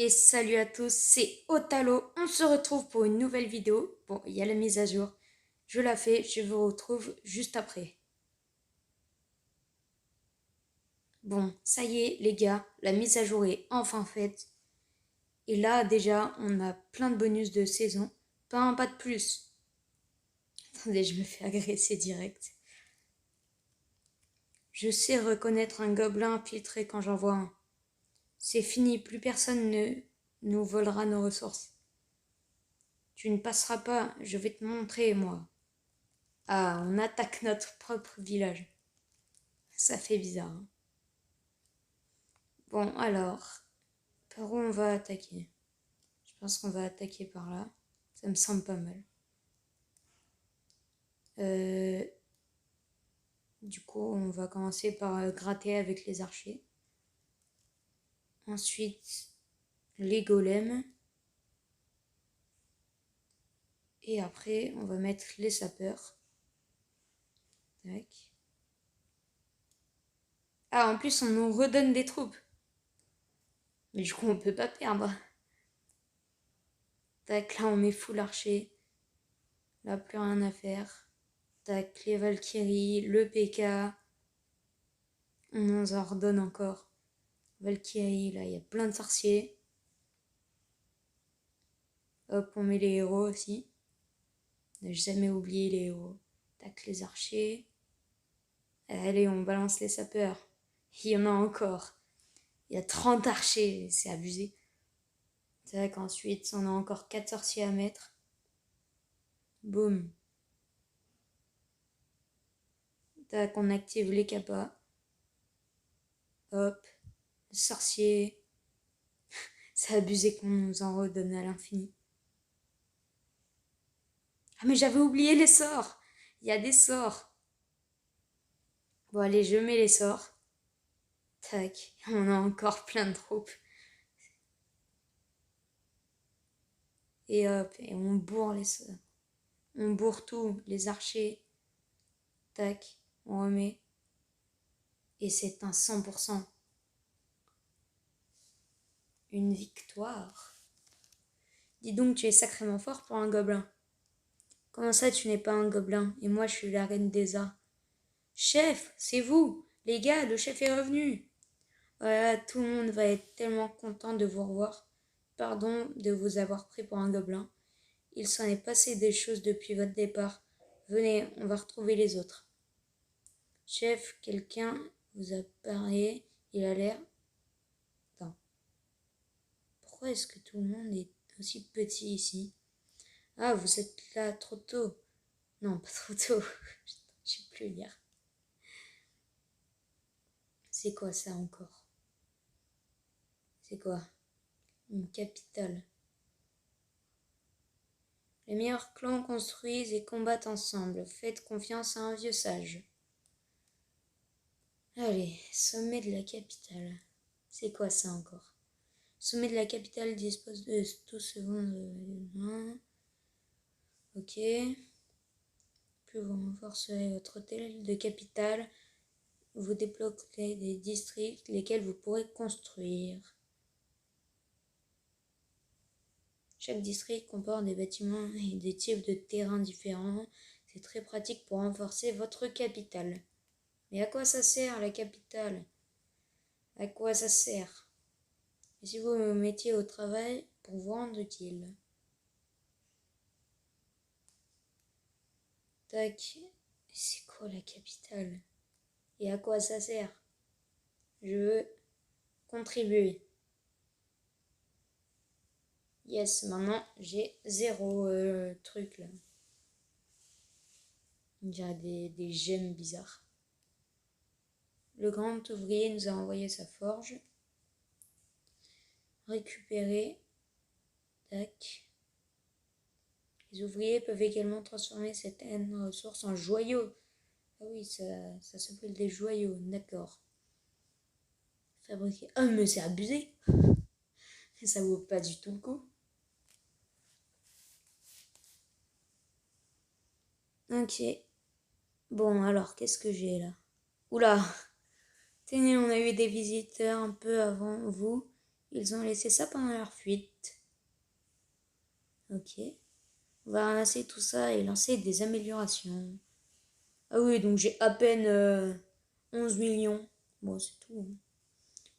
Et salut à tous, c'est Otalo. On se retrouve pour une nouvelle vidéo. Bon, il y a la mise à jour. Je la fais, je vous retrouve juste après. Bon, ça y est les gars, la mise à jour est enfin faite. Et là déjà, on a plein de bonus de saison. Pas de plus. Attendez, je me fais agresser direct. Je sais reconnaître un gobelin infiltré quand j'en vois un. C'est fini, plus personne ne nous volera nos ressources. Tu ne passeras pas, je vais te montrer, moi. Ah, on attaque notre propre village. Ça fait bizarre. Hein. Bon, alors, par où on va attaquer? Je pense qu'on va attaquer par là. Ça me semble pas mal. Du coup, on va commencer par gratter avec les archers. Ensuite, les golems. Et après, on va mettre les sapeurs. Tac. Ah, en plus, on nous redonne des troupes. Mais du coup, on peut pas perdre. Tac, là, on met full archer. Là, plus rien à faire. Tac, les Valkyries, le PK. On nous en redonne encore. Valkyrie, là, il y a plein de sorciers. Hop, on met les héros aussi. Ne jamais oublier les héros. Tac, les archers. Allez, on balance les sapeurs. Il y en a encore. Il y a 30 archers, c'est abusé. Tac, ensuite, on a encore 4 sorciers à mettre. Boum. Tac, on active les kappas. Hop. Sorcier. C'est abusé qu'on nous en redonne à l'infini. Ah, mais j'avais oublié les sorts. Il y a des sorts. Bon, allez, je mets les sorts. Tac, on a encore plein de troupes. Et hop, et on bourre on bourre tout, les archers. Tac, on remet. Et c'est un 100%. Une victoire. Dis donc, tu es sacrément fort pour un gobelin. Comment ça, tu n'es pas un gobelin? Et moi, je suis la reine des arts. Chef, c'est vous! Les gars, le chef est revenu! Voilà, tout le monde va être tellement content de vous revoir. Pardon de vous avoir pris pour un gobelin. Il s'en est passé des choses depuis votre départ. Venez, on va retrouver les autres. Chef, quelqu'un vous a parlé. Il a l'air... Attends. Pourquoi est-ce que tout le monde est aussi petit ici? Ah, vous êtes là trop tôt. Non, pas trop tôt. Je sais plus lire. C'est quoi ça encore? C'est quoi? Une capitale. Les meilleurs clans construisent et combattent ensemble. Faites confiance à un vieux sage. Allez, sommet de la capitale. C'est quoi ça encore? Sommet de la capitale dispose de tout ce monde. Ok. Plus vous renforcerez votre hôtel de capitale, vous débloquerez des districts lesquels vous pourrez construire. Chaque district comporte des bâtiments et des types de terrains différents. C'est très pratique pour renforcer votre capitale. Mais à quoi ça sert la capitale? À quoi ça sert? Et si vous me mettiez au travail pour vous rendre utile? Tac. C'est quoi la capitale? Et à quoi ça sert? Je veux contribuer. Yes, maintenant j'ai 0 truc là. On dirait des gemmes bizarres. Le grand ouvrier nous a envoyé sa forge. Récupérer. Tac. Les ouvriers peuvent également transformer certaines ressources en joyaux. Ah oui, ça s'appelle des joyaux, d'accord. Fabriquer. Oh, mais c'est abusé! Ça vaut pas du tout le coup. Ok. Bon, alors, qu'est-ce que j'ai là? Oula! Tenez, on a eu des visiteurs un peu avant vous. Ils ont laissé ça pendant leur fuite. Ok. On va ramasser tout ça et lancer des améliorations. Ah oui, donc j'ai à peine 11 millions. Bon, c'est tout, hein.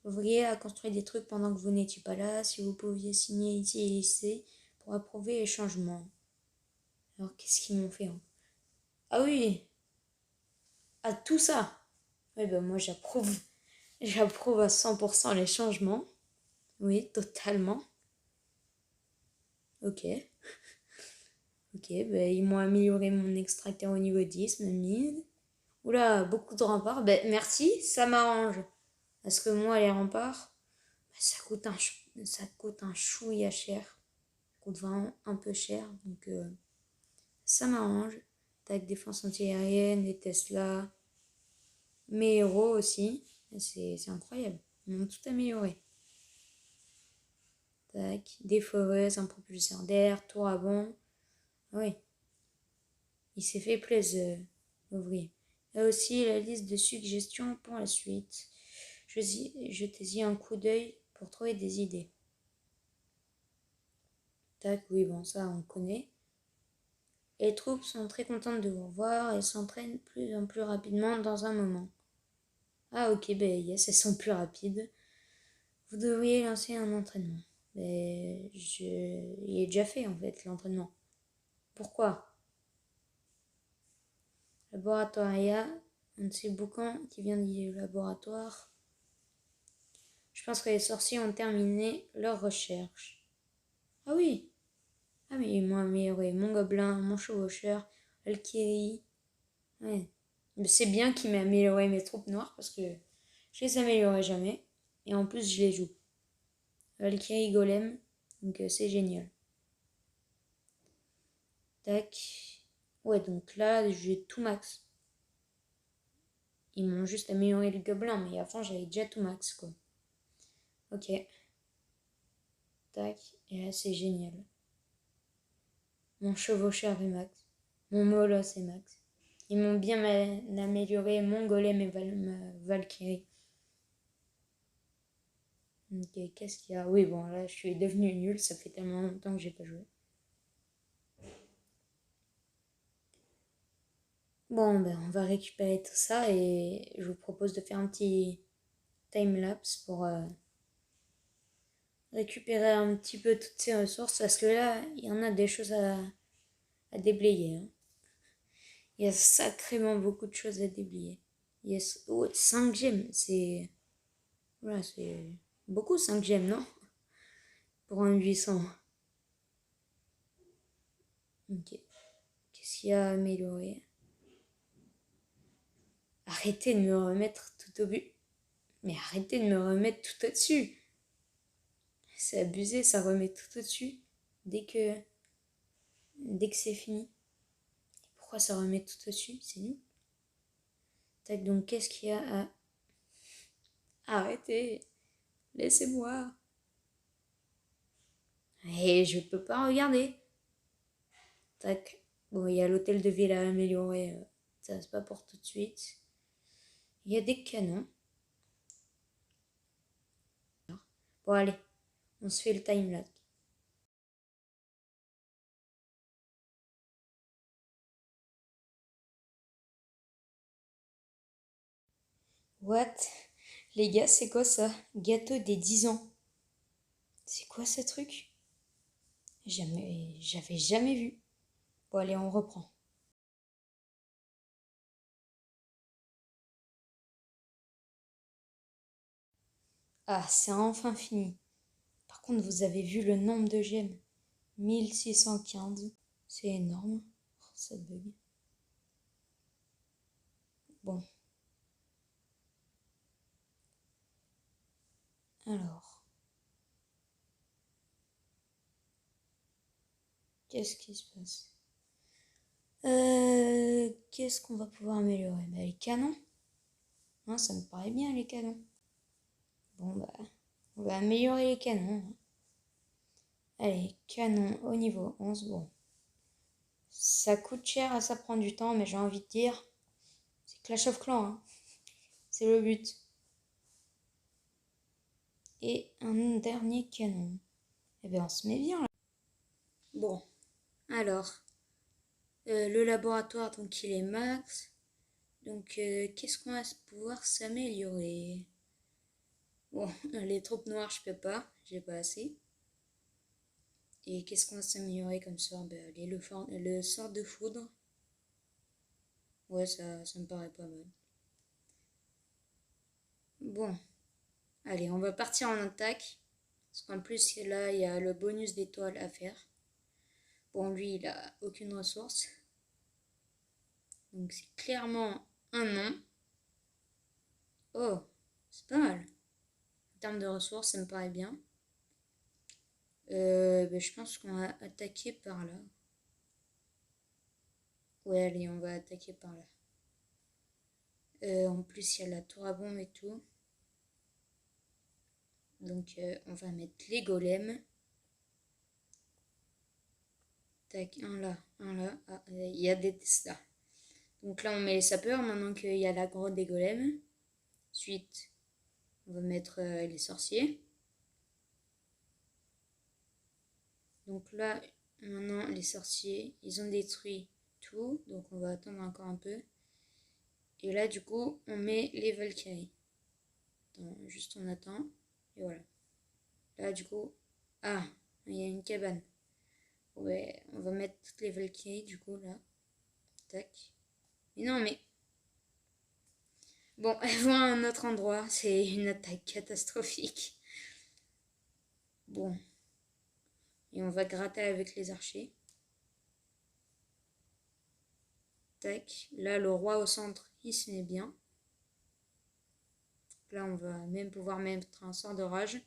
Ouvrier a construit des trucs pendant que vous n'étiez pas là. Si vous pouviez signer ici et ici pour approuver les changements. Alors, qu'est-ce qu'ils m'ont fait, hein? Ah oui. Ah, tout ça. Oui, ben moi j'approuve. J'approuve à 100% les changements. Oui, totalement. Ok. Ok, ben ils m'ont amélioré mon extracteur au niveau 10, même mid. Oula, beaucoup de remparts. Ben merci, ça m'arrange. Parce que moi, les remparts, ben, ça coûte un chouïa cher. Ça coûte vraiment un peu cher. Donc ça m'arrange. Tac, défense anti-aérienne, les Tesla. Mes héros aussi. C'est incroyable. Ils m'ont tout amélioré. Tac, des foreuses, un propulseur d'air, tour à bon. Oui, il s'est fait plaisir, ouvrier. Là aussi la liste de suggestions pour la suite. Jetez-y un coup d'œil pour trouver des idées. Tac, oui, bon, ça on connaît. Les troupes sont très contentes de vous revoir et s'entraînent plus en plus rapidement dans un moment. Ah ok, ben yes, elles sont plus rapides. Vous devriez lancer un entraînement. Mais il est déjà fait en fait, l'entraînement. Pourquoi? Laboratoria, un de ces bouquins qui vient du laboratoire. Je pense que les sorciers ont terminé leur recherche. Ah oui. Ah mais ils m'ont amélioré mon gobelin, mon chevaucheur, Valkyrie. Ouais. Mais c'est bien qu'il m'ait amélioré mes troupes noires parce que je les améliorais jamais. Et en plus je les joue. Valkyrie Golem. Donc c'est génial. Tac. Ouais, donc là j'ai tout max. Ils m'ont juste amélioré le gobelin, mais avant j'avais déjà tout max quoi. Ok. Tac. Et là c'est génial. Mon chevaucheur est max. Mon molosse est max. Ils m'ont bien amélioré mon golem et Valkyrie. Ok, qu'est-ce qu'il y a? Oui, bon, là, je suis devenue nulle. Ça fait tellement longtemps que j'ai pas joué. Bon, ben, on va récupérer tout ça et je vous propose de faire un petit time-lapse pour récupérer un petit peu toutes ces ressources parce que là, il y en a des choses à déblayer, hein. Il y a sacrément beaucoup de choses à déblayer. Il y a 5 gemmes, c'est... Voilà, c'est beaucoup 5 gemmes, non? Pour un 800. Ok. Qu'est-ce qu'il y a à améliorer? Arrêtez de me remettre tout au but. Mais arrêtez de me remettre tout au-dessus. C'est abusé, ça remet tout au-dessus. Dès que, dès que c'est fini. Pourquoi ça remet tout au-dessus? C'est nul. Tac, donc qu'est-ce qu'il y a à... Arrêtez. Laissez-moi. Et je peux pas regarder. Tac. Bon, il y a l'hôtel de ville à améliorer. Ça, c'est pas pour tout de suite. Il y a des canons. Bon, allez. On se fait le time-lapse. What? Les gars, c'est quoi ça? Gâteau des 10 ans. C'est quoi ce truc? J'avais jamais vu. Bon, allez, on reprend. Ah, c'est enfin fini. Par contre, vous avez vu le nombre de gemmes? 1615. C'est énorme. Oh, ça bug. Bon, alors. Qu'est-ce qui se passe? Qu'est-ce qu'on va pouvoir améliorer? Bah, les canons. Hein, ça me paraît bien, les canons. Bon, bah, on va améliorer les canons. Allez, canon au niveau 11. Bon, ça coûte cher, ça prend du temps, mais j'ai envie de dire, c'est Clash of Clans, hein. C'est le but. Et un dernier canon. Eh bien, on se met bien là. Bon, alors, le laboratoire, donc il est max. Donc, qu'est-ce qu'on va pouvoir s'améliorer? Bon, les troupes noires, je peux pas, j'ai pas assez. Et qu'est-ce qu'on va s'améliorer comme sort? Ben, le sort de foudre. Ouais, ça me paraît pas mal. Bon, allez, on va partir en attaque. Parce qu'en plus, là, il y a le bonus d'étoiles à faire. Bon, lui, il a aucune ressource. Donc, c'est clairement un non. Oh, c'est pas mal. En termes de ressources, ça me paraît bien. Ben, je pense qu'on va attaquer par là. Ouais, allez, on va attaquer par là. En plus, il y a la tour à bombe et tout. Donc, on va mettre les golems. Tac, un là, un là. Ah, il y a des Tesla. Donc là, on met les sapeurs maintenant qu'il y a la grotte des golems. Ensuite, on va mettre les sorciers. Donc là, maintenant, les sorciers, ils ont détruit tout. Donc on va attendre encore un peu. Et là, du coup, on met les Valkyries. Attends, juste on attend. Et voilà. Là, du coup... Ah, il y a une cabane. Ouais, on va mettre toutes les Valkyries, du coup, là. Tac. Mais non, mais... Bon, elles vont à un autre endroit. C'est une attaque catastrophique. Bon. Et on va gratter avec les archers. Tac. Là, le roi au centre, il se met bien. Là, on va même pouvoir mettre un sort de rage.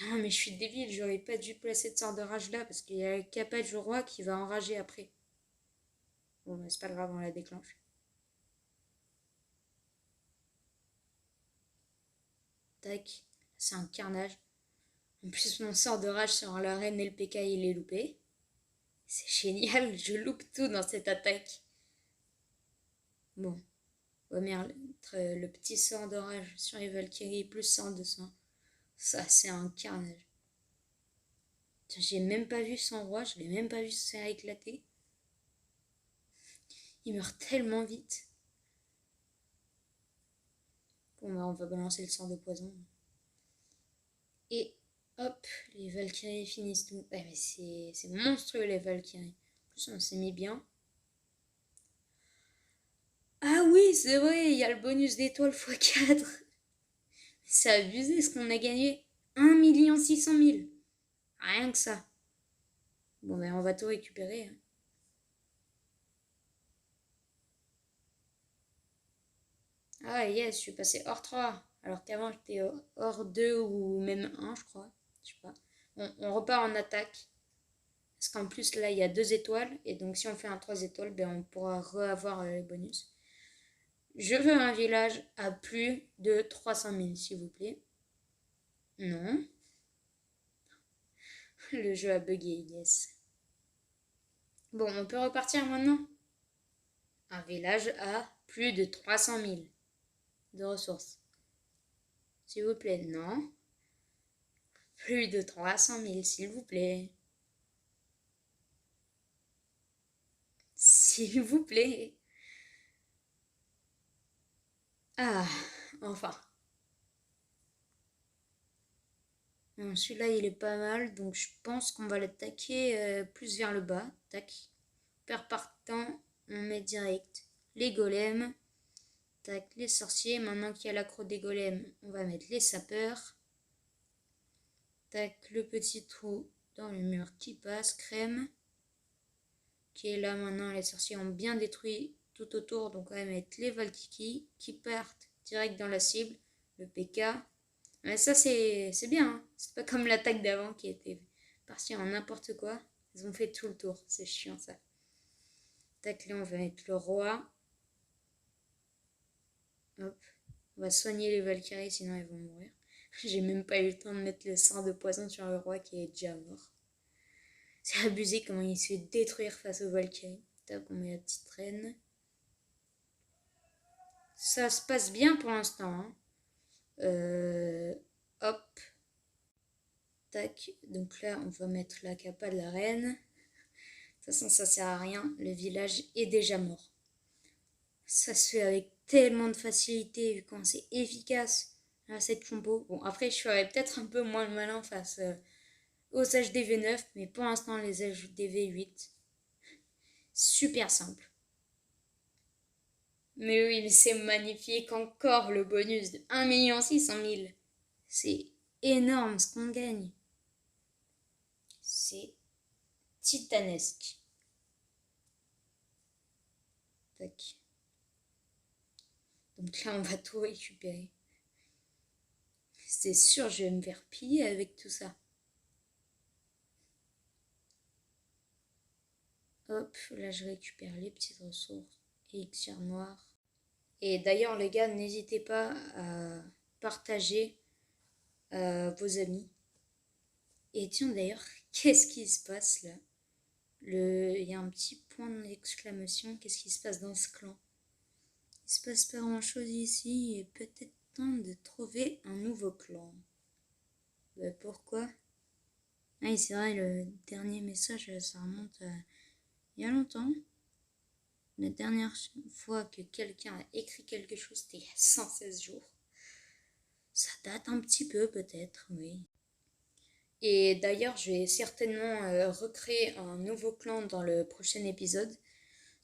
Ah, mais je suis débile, j'aurais pas dû placer de sort de rage là parce qu'il y a le capage du roi qui va enrager après. Bon, mais c'est pas grave, on la déclenche. Tac. C'est un carnage. En plus, mon sort de rage sur la reine et le PK, il est loupé. C'est génial, je loupe tout dans cette attaque. Bon, on va mettre le petit sort de rage sur les Valkyries plus 100-200. Ça, c'est un carnage. J'ai même pas vu son roi, je l'ai même pas vu se faire éclater. Il meurt tellement vite. Bon, bah, on va balancer le sort de poison. Et hop, les Valkyries finissent tout. Ouais, mais c'est monstrueux les Valkyries. En plus, on s'est mis bien. Ah oui, c'est vrai, il y a le bonus d'étoiles x4. C'est abusé ce qu'on a gagné. 1 600 000. Rien que ça. Bon, ben on va tout récupérer. Hein. Ah yes, je suis passé hors 3. Alors qu'avant j'étais hors 2 ou même 1, je crois. Je sais pas. On repart en attaque. Parce qu'en plus là il y a 2 étoiles. Et donc si on fait un 3 étoiles, ben on pourra re-avoir les bonus. Je veux un village à plus de 300 000, s'il vous plaît. Non. Le jeu a bugué, yes. Bon, on peut repartir maintenant. Un village à plus de 300 000 de ressources. S'il vous plaît, non. Plus de 300 000, s'il vous plaît. S'il vous plaît. Ah, enfin. Bon, celui-là, il est pas mal, donc je pense qu'on va l'attaquer plus vers le bas. Tac. Père partant, on met direct les golems. Tac, les sorciers. Maintenant qu'il y a l'accro des golems, on va mettre les sapeurs. Tac, le petit trou dans le mur qui passe, crème. Qui est là maintenant, les sorciers ont bien détruit tout autour, donc on va mettre les Valkyries qui partent direct dans la cible, le PK. Mais ça c'est bien, hein. C'est pas comme l'attaque d'avant qui était partie en n'importe quoi. Ils ont fait tout le tour, c'est chiant ça. Tac, là on va mettre le roi. Hop, on va soigner les Valkyries sinon ils vont mourir. J'ai même pas eu le temps de mettre le sang de poison sur le roi qui est déjà mort. C'est abusé comment il se fait détruire face aux Valkyries. Tac, on met la petite reine. Ça se passe bien pour l'instant. Hein. Hop. Tac. Donc là, on va mettre la capa de la reine. De toute façon, ça sert à rien. Le village est déjà mort. Ça se fait avec tellement de facilité, vu quand c'est efficace, cette compo. Bon, après, je ferais peut-être un peu moins le malin face aux HDV9, mais pour l'instant, les HDV8, super simple. Mais oui, mais c'est magnifique, encore le bonus de 1 600 000. C'est énorme ce qu'on gagne. C'est titanesque. Tac. Donc là, on va tout récupérer. C'est sûr, je vais me faire piller avec tout ça. Hop, là, je récupère les petites ressources. Élixir noir. Et d'ailleurs, les gars, n'hésitez pas à partager vos amis. Et tiens, d'ailleurs, qu'est-ce qui se passe là? Il y a un petit point d'exclamation. Qu'est-ce qui se passe dans ce clan? Il se passe pas grand-chose ici. Et peut-être temps de trouver un nouveau clan. Pourquoi? Ah, c'est vrai, le dernier message, ça remonte à il y a longtemps. La dernière fois que quelqu'un a écrit quelque chose, c'était il y a 116 jours. Ça date un petit peu peut-être, oui. Et d'ailleurs, je vais certainement recréer un nouveau clan dans le prochain épisode.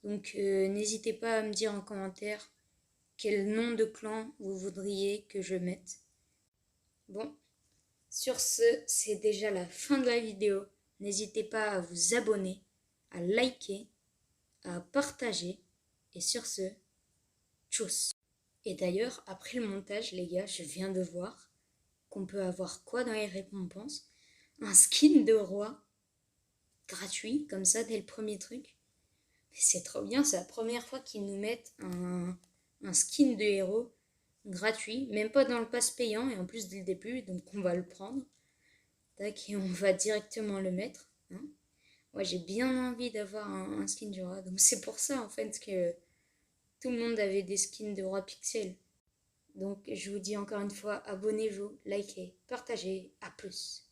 Donc n'hésitez pas à me dire en commentaire quel nom de clan vous voudriez que je mette. Bon, sur ce, c'est déjà la fin de la vidéo. N'hésitez pas à vous abonner, à liker, à partager. Et sur ce, tchuss. Et d'ailleurs, après le montage, les gars, je viens de voir qu'on peut avoir quoi dans les récompenses? Un skin de roi gratuit, comme ça, dès le premier truc. Mais c'est trop bien, c'est la première fois qu'ils nous mettent un skin de héros gratuit, même pas dans le pass payant, et en plus dès le début, donc on va le prendre. Tac, et on va directement le mettre. Hein. Ouais, j'ai bien envie d'avoir un skin de roi, donc c'est pour ça en fait que tout le monde avait des skins de roi pixel. Donc je vous dis encore une fois, abonnez-vous, likez, partagez, à plus.